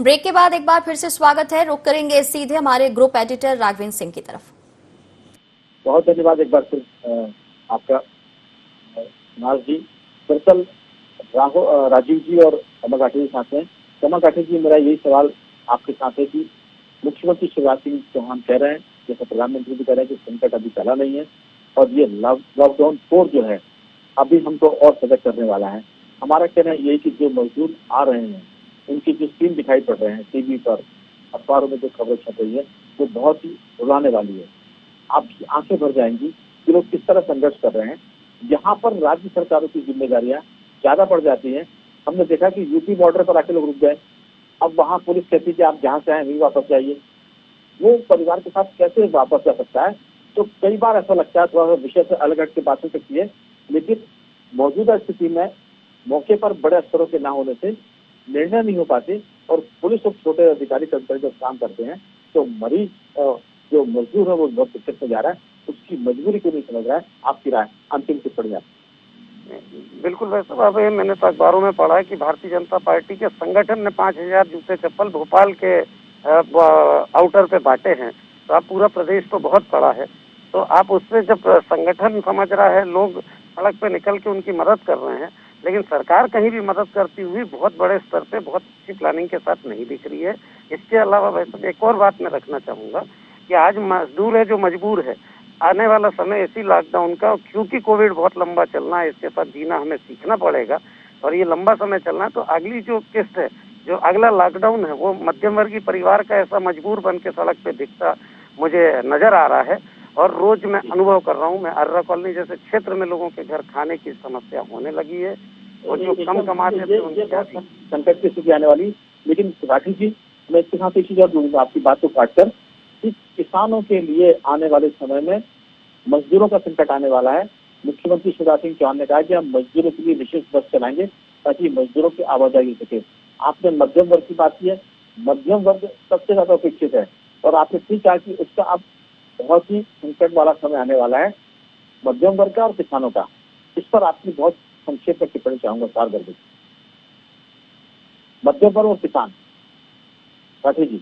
Break के बाद एक बार फिर से स्वागत है। रुक करेंगे सीधे हमारे ग्रुप एडिटर राघवेंद्र सिंह की तरफ। बहुत धन्यवाद एक बार फिर आपका नाज जी। दरअसल राजीव जी और कमल काठे जी साथ हैं। कमल काठे जी, मेरा यही सवाल आपके साथ है कि मुख्यमंत्री शिवराज सिंह चौहान कह रहे हैं, जैसे प्रधानमंत्री भी कह रहे हैं कि संकट अभी चला नहीं है और ये लॉकडाउन 4 जो है अभी हमको और सजग करने वाला है। हमारा कहना यही कि जो मजदूर आ रहे हैं उनकी जो सीन दिखाई पड़ रहे हैं टीवी पर, अखबारों में जो खबरें छप रही है वो बहुत ही रुलाने वाली है। आपकी आंखें भर जाएंगी कि लोग किस तरह संघर्ष कर रहे हैं। यहाँ पर राज्य सरकारों की जिम्मेदारियां ज्यादा बढ़ जाती हैं। हमने देखा कि यूपी बॉर्डर पर आके लोग रुक गए, अब वहाँ पुलिस कहती है कि आप जहाँ से आए वहीं वापस जाइए। वो परिवार के साथ कैसे वापस जा सकता है? तो कई बार ऐसा लगता है, थोड़ा सा विषय से अलग हट के बात हो सकती है, लेकिन मौजूदा स्थिति में मौके पर बड़े अफसरों के ना होने से निर्णय नहीं हो पाते और पुलिस और छोटे अधिकारी कर्मचारी जब काम करते हैं तो मरीज जो मजदूर है वो बहुत दिक्कत में जा रहा है, उसकी मजबूरी को नहीं समझ रहा है। आपकी राय अंतिम टिप्पणी आप। बिल्कुल वैसे बाबू, मैंने तो अखबारों में पढ़ा है कि भारतीय जनता पार्टी के संगठन ने 5000 जूते चप्पल भोपाल के आउटर पे बांटे हैं। तो आप पूरा प्रदेश तो बहुत बड़ा है, तो आप उससे जब संगठन समझ रहा है, लोग सड़क पे निकल के उनकी मदद कर रहे हैं, लेकिन सरकार कहीं भी मदद करती हुई बहुत बड़े स्तर पे बहुत अच्छी प्लानिंग के साथ नहीं दिख रही है। इसके अलावा वैसे एक और बात मैं रखना चाहूँगा कि आज मजदूर है जो मजबूर है, आने वाला समय इसी लॉकडाउन का, क्योंकि कोविड बहुत लंबा चलना है, इसके साथ जीना हमें सीखना पड़ेगा और ये लंबा समय चलना है। तो अगली जो किस्त है, जो अगला लॉकडाउन है, वो मध्यम वर्गीय परिवार का ऐसा मजबूर बन के सड़क पे दिखता मुझे नजर आ रहा है और रोज मैं अनुभव कर रहा हूँ। मैं अर्रा कॉलोनी जैसे क्षेत्र में लोगों के घर खाने की समस्या होने लगी है और जो कम कमाते थे संकट की स्थिति आने वाली। लेकिन राठी जी, मैं इसके साथ एक चीज और जोड़ूंगा आपकी बात को काटकर कि किसानों के लिए आने वाले समय में मजदूरों का संकट आने वाला है। मुख्यमंत्री शिवराज सिंह चौहान ने कहा कि हम मजदूरों के लिए विशेष बस चलाएंगे ताकि मजदूरों की आवाजाही हो सके। आपने मध्यम वर्ग की बात की है, मध्यम वर्ग सबसे ज्यादा अपेक्षित है और आपने ठीक कहा कि उसका अब बहुत ही संकट वाला समय आने वाला है, मध्यम वर्ग का और किसानों का। इस पर आपकी बहुत संक्षेप में टिप्पणी चाहूंगा चार वर्ग, मध्यम वर्ग और किसान। राठी जी,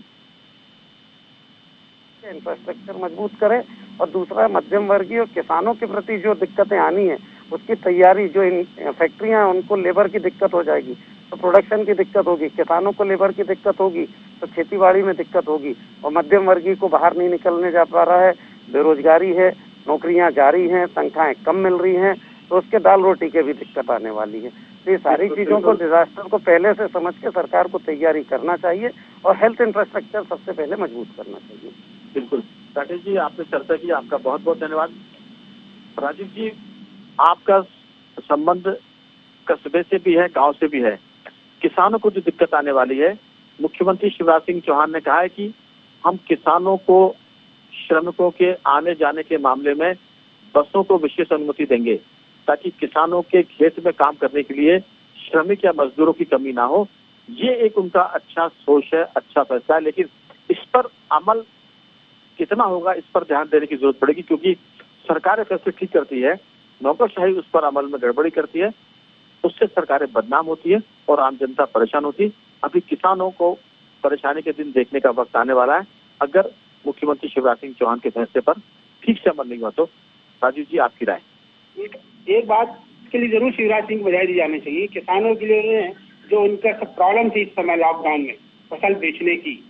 इंफ्रास्ट्रक्चर मजबूत करें और दूसरा मध्यम वर्गीय और किसानों के प्रति जो दिक्कतें आनी है उसकी तैयारी, जो इन फैक्ट्रियां हैं उनको लेबर की दिक्कत हो जाएगी तो प्रोडक्शन की दिक्कत होगी, किसानों को लेबर की दिक्कत होगी तो खेतीबाड़ी में दिक्कत होगी और मध्यम वर्गीय को बाहर नहीं निकलने जा पा रहा है, बेरोजगारी है, नौकरियां जारी हैं, तनख्वाहें कम मिल रही हैं, तो उसके दाल रोटी के भी दिक्कत आने वाली है। तो ये सारी चीजों को, डिजास्टर को पहले से समझ के सरकार को तैयारी करना चाहिए और हेल्थ इंफ्रास्ट्रक्चर सबसे पहले मजबूत करना चाहिए। बिल्कुल राकेश जी, आपने चर्चा की, आपका बहुत बहुत धन्यवाद। राजीव जी, आपका संबंध कस्बे से भी है, गांव से भी है। किसानों को जो दिक्कत आने वाली है, मुख्यमंत्री शिवराज सिंह चौहान ने कहा है कि हम किसानों को श्रमिकों के आने जाने के मामले में बसों को विशेष अनुमति देंगे ताकि किसानों के खेत में काम करने के लिए श्रमिक या मजदूरों की कमी ना हो। ये एक उनका अच्छा सोच है, अच्छा फैसला है, लेकिन इस पर अमल कितना होगा इस पर ध्यान देने की जरूरत पड़ेगी, क्योंकि सरकारें फैसले ठीक करती है, नौकरशाही उस पर अमल में गड़बड़ी करती है, उससे सरकारें बदनाम होती है और आम जनता परेशान होती है। अभी किसानों को परेशानी के दिन देखने का वक्त आने वाला है अगर मुख्यमंत्री शिवराज सिंह चौहान के फैसले पर ठीक से अमल नहीं हुआ तो। राजीव जी, आपकी राय। एक बात के लिए जरूर शिवराज सिंह को बधाई दी जानी चाहिए। किसानों के लिए जो उनका सब प्रॉब्लम थी इस समय लॉकडाउन में फसल बेचने की,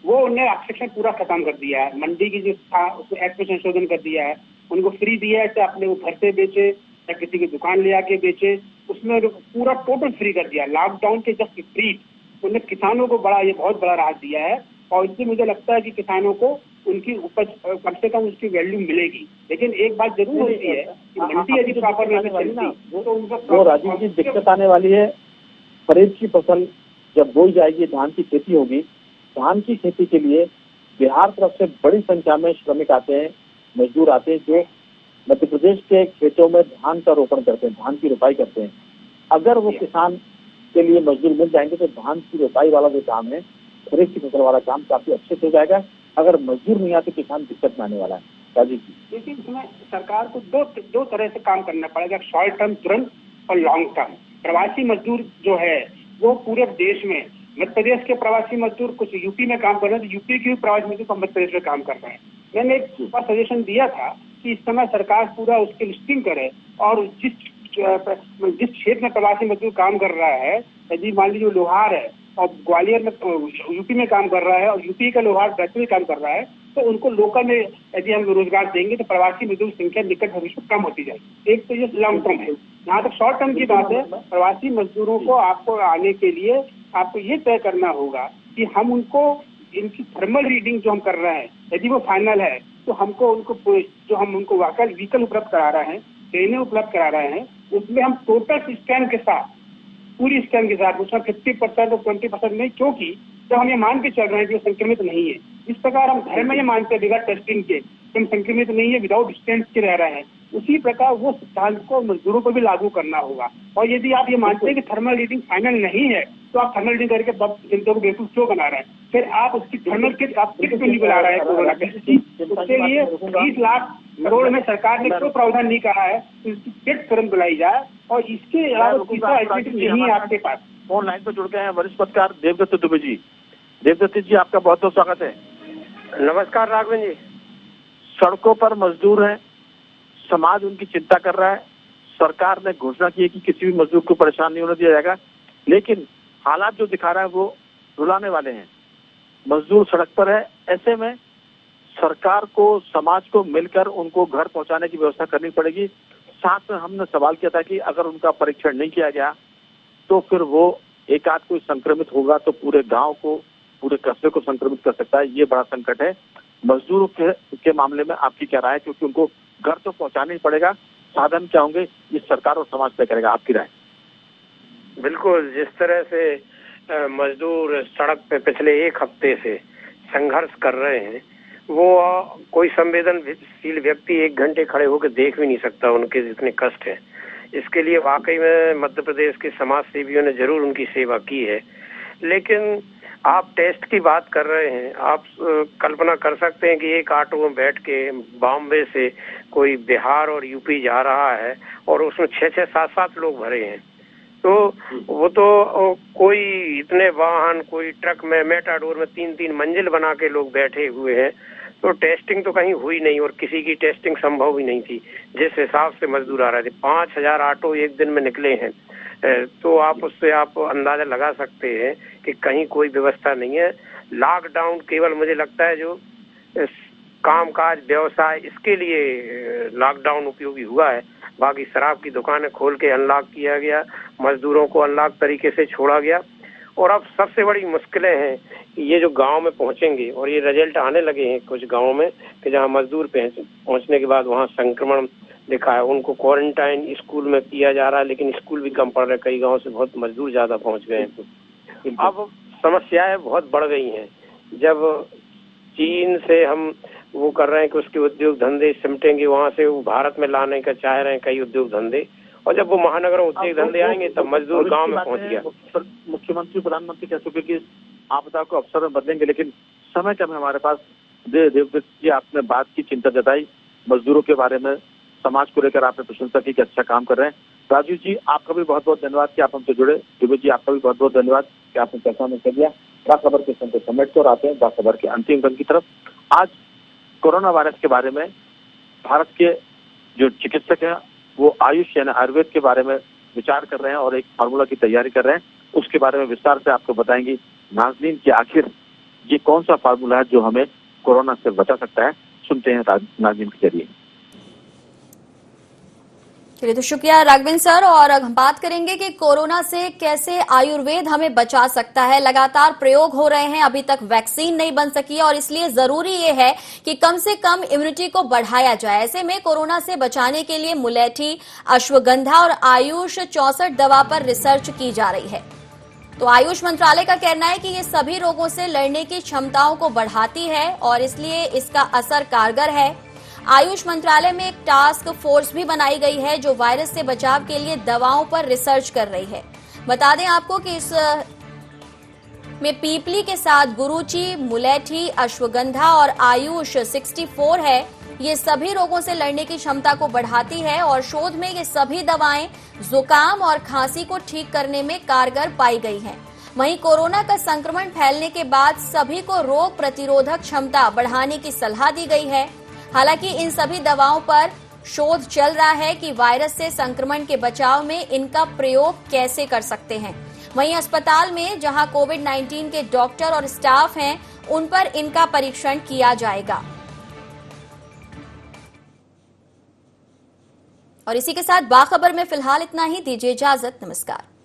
वो उन्हें ऑब्जेक्शन पूरा खत्म कर दिया है। मंडी की जो था उसमें एक्ट में संशोधन कर दिया है, उनको फ्री दिया है, चाहे अपने वो घर से बेचे या किसी की दुकान ले आके बेचे, उसमें पूरा टोटल फ्री कर दिया। लॉकडाउन के जस्ट विपरीत उन्हें किसानों को बड़ा, ये बहुत बड़ा राहत दिया है और इससे मुझे लगता है कि किसानों को उनकी उपज कम से कम उसकी वैल्यू मिलेगी। लेकिन एक बात जरूर होती है कि मंडी यदि प्रॉपर वे में चलती तो उनका राजीव जी दिक्कत आने वाली है। खरीफ की फसल जब बोई जाएगी, धान की खेती होगी, धान की खेती के लिए बिहार तरफ से बड़ी संख्या में श्रमिक आते हैं, मजदूर आते हैं जो मध्य प्रदेश के खेतों में धान का रोपण करते हैं, धान की रोपाई करते हैं। अगर वो किसान के लिए मजदूर मिल जाएंगे तो धान की रोपाई वाला जो काम है, खरीफ की फसल वाला काम काफी अच्छे से हो जाएगा। अगर मजदूर नहीं आते किसान दिक्कत में आने वाला है। राजीव जी, लेकिन इसमें सरकार को दो तरह से काम करना पड़ेगा, शॉर्ट टर्म तुरंत और लॉन्ग टर्म। प्रवासी मजदूर जो है वो पूरे देश में मध्य प्रदेश के प्रवासी मजदूर कुछ यूपी में काम कर रहे हैं, तो यूपी के भी प्रवासी मजदूर मध्य प्रदेश में काम कर रहे हैं। मैंने एक सजेशन दिया था कि इस समय सरकार पूरा उसकी लिस्टिंग करे और जिस क्षेत्र में प्रवासी मजदूर काम कर रहा है, यदि मान लीजिए लोहार है और ग्वालियर में यूपी में काम कर रहा है और यूपी का लोहार बैतूल में काम कर रहा है, तो उनको लोकल में यदि हम रोजगार देंगे तो प्रवासी मजदूर संख्या निकट भविष्य में कम होती जाएगी। एक तो ये लॉन्ग टर्म है। जहाँ तक शॉर्ट टर्म की बात है, प्रवासी मजदूरों को आपको आने के लिए आपको ये तय करना होगा कि हम उनको इनकी थर्मल रीडिंग जो हम कर रहे हैं, यदि वो फाइनल है तो हमको उनको जो हम उनको व्हीकल उपलब्ध करा रहे हैं, ट्रेनें उपलब्ध करा रहे हैं, उसमें हम टोटल स्कैन के साथ, पूरी स्कैन के साथ, उसमें 50% और 20% नहीं, क्योंकि जब हम ये मान के चल रहे हैं कि वो संक्रमित नहीं है, इस प्रकार हम घर में ये मानते हैं बिना टेस्टिंग के हम संक्रमित नहीं है, विदाउट डिस्टेंस के रह रहे हैं, उसी प्रकार वो सिद्धांत को मजदूरों पर भी लागू करना होगा। और यदि आप ये मानते हैं कि थर्मल रीडिंग फाइनल नहीं है, तो आप थर्मल रीडिंग करके जनता को बेवकूफ क्यों बना रहे हैं? फिर आप उसकी थर्मल किट आप किट क्यों नहीं बना रहे हैं कोरोना के? उसके लिए 20 लाख करोड़ में सरकार ने क्यों प्रावधान नहीं कहा है कि उसकी किट तुरंत बुलाई जाए? और इसके अलावा तीसरा एल्टरनेटिव नहीं है आपके पास। फोन लाइन पर जुड़ गए हैं वरिष्ठ पत्रकार देवदत्त दुबे जी। देवदत्त जी, आपका बहुत बहुत स्वागत है। नमस्कार राघवन जी। सड़कों पर मजदूर हैं, समाज उनकी चिंता कर रहा है, सरकार ने घोषणा की है कि किसी भी मजदूर को परेशान नहीं होने दिया जाएगा, लेकिन हालात जो दिखा रहा है वो रुलाने वाले हैं। मजदूर सड़क पर है, ऐसे में सरकार को, समाज को मिलकर उनको घर पहुंचाने की व्यवस्था करनी पड़ेगी। साथ में हमने सवाल किया था कि अगर उनका परीक्षण नहीं किया गया तो फिर वो एक आध कोई संक्रमित होगा तो पूरे गांव को, पूरे कस्बे को संक्रमित कर सकता है। ये बड़ा संकट है। मजदूरों के मामले में आपकी क्या राय है, क्योंकि उनको घर तो पहुंचाना ही पड़ेगा, साधन क्या होंगे ये सरकार और समाज तय करेगा, आपकी राय? बिल्कुल, जिस तरह से मजदूर सड़क पे पिछले एक हफ्ते से संघर्ष कर रहे हैं, वो कोई संवेदनशील व्यक्ति 1 घंटे खड़े होकर देख भी नहीं सकता उनके जितने कष्ट हैं। इसके लिए वाकई में मध्य प्रदेश के समाज सेवियों ने जरूर उनकी सेवा की है। लेकिन आप टेस्ट की बात कर रहे हैं, आप कल्पना कर सकते हैं कि एक ऑटो में बैठ के बॉम्बे से कोई बिहार और यूपी जा रहा है और उसमें 6-6, 7-7 लोग भरे हैं, तो वो तो कोई इतने वाहन, कोई ट्रक में, मेटाडोर में 3-3 मंजिल बना के लोग बैठे हुए हैं, तो टेस्टिंग तो कहीं हुई नहीं और किसी की टेस्टिंग संभव भी नहीं थी। जिस हिसाब से मजदूर आ रहे थे, 5000 ऑटो एक दिन में निकले हैं, तो आप उससे आप अंदाजा लगा सकते हैं कि कहीं कोई व्यवस्था नहीं है। लॉकडाउन केवल मुझे लगता है जो कामकाज, व्यवसाय, इसके लिए लॉकडाउन उपयोगी हुआ है। बाकी शराब की दुकानें खोल के अनलॉक किया गया, मजदूरों को अनलॉक तरीके से छोड़ा गया। और अब सबसे बड़ी मुश्किलें हैं ये जो गांव में पहुंचेंगे, और ये रिजल्ट आने लगे हैं कुछ गांवों में कि जहां मजदूर पहुंचने के बाद वहां संक्रमण दिखा है, उनको क्वारंटाइन स्कूल में किया जा रहा है, लेकिन स्कूल भी कम पड़ रहे, कई गाँव से बहुत मजदूर ज्यादा पहुंच गए हैं। अब समस्याएं बहुत बढ़ गई हैं। जब चीन से हम वो कर रहे हैं कि उसके उद्योग धंधे सिमटेंगे, वहां से वो भारत में लाने का चाह रहे हैं कई उद्योग धंधे, और जब वो महानगरों उद्योग धंधे आएंगे तब मजदूर गांव में पहुंच गया। मुख्यमंत्री, प्रधानमंत्री कह चुके कि आपदा को अवसर में बदलेंगे, लेकिन समय कम है हमारे पास। देवदत्त जी, आपने बात की, चिंता जताई मजदूरों के बारे में, समाज को लेकर आपने प्रशंसा की कि अच्छा काम कर रहे हैं। राजीव जी, आपका भी बहुत बहुत धन्यवाद कि आप हमसे जुड़े। दुबे जी, आपका भी बहुत बहुत धन्यवाद कि आपने चर्चा में कर दिया। खबर के संग समेट को आते हैं खबर के अंतिम अंक की तरफ। आज कोरोना वायरस के बारे में भारत के जो चिकित्सक हैं वो आयुष यानी आयुर्वेद के बारे में विचार कर रहे हैं और एक फार्मूला की तैयारी कर रहे हैं। उसके बारे में विस्तार से आपको बताएंगी नाज़नीन कि आखिर ये कौन सा फार्मूला है जो हमें कोरोना से बचा सकता है। सुनते हैं नाज़नीन के जरिए। चलिए, तो शुक्रिया राघवेंद्र सर। और हम बात करेंगे कि कोरोना से कैसे आयुर्वेद हमें बचा सकता है। लगातार प्रयोग हो रहे हैं, अभी तक वैक्सीन नहीं बन सकी और इसलिए जरूरी ये है कि कम से कम इम्यूनिटी को बढ़ाया जाए। ऐसे में कोरोना से बचाने के लिए मुलेठी, अश्वगंधा और आयुष 64 दवा पर रिसर्च की जा रही है। तो आयुष मंत्रालय का कहना है कि ये सभी रोगों से लड़ने की क्षमताओं को बढ़ाती है और इसलिए इसका असर कारगर है। आयुष मंत्रालय में एक टास्क फोर्स भी बनाई गई है जो वायरस से बचाव के लिए दवाओं पर रिसर्च कर रही है। बता दें आपको कि इस में पीपली के साथ गुरुची, मुलेठी, अश्वगंधा और आयुष 64 है। ये सभी रोगों से लड़ने की क्षमता को बढ़ाती है और शोध में ये सभी दवाएं जुकाम और खांसी को ठीक करने में कारगर पाई गई हैं। वहीं कोरोना का संक्रमण फैलने के बाद सभी को रोग प्रतिरोधक क्षमता बढ़ाने की सलाह दी गई है। हालांकि इन सभी दवाओं पर शोध चल रहा है कि वायरस से संक्रमण के बचाव में इनका प्रयोग कैसे कर सकते हैं। वहीं अस्पताल में जहां कोविड-19 के डॉक्टर और स्टाफ हैं, उन पर इनका परीक्षण किया जाएगा। और इसी के साथ बाखबर में फिलहाल इतना ही। दीजिए इजाजत। नमस्कार।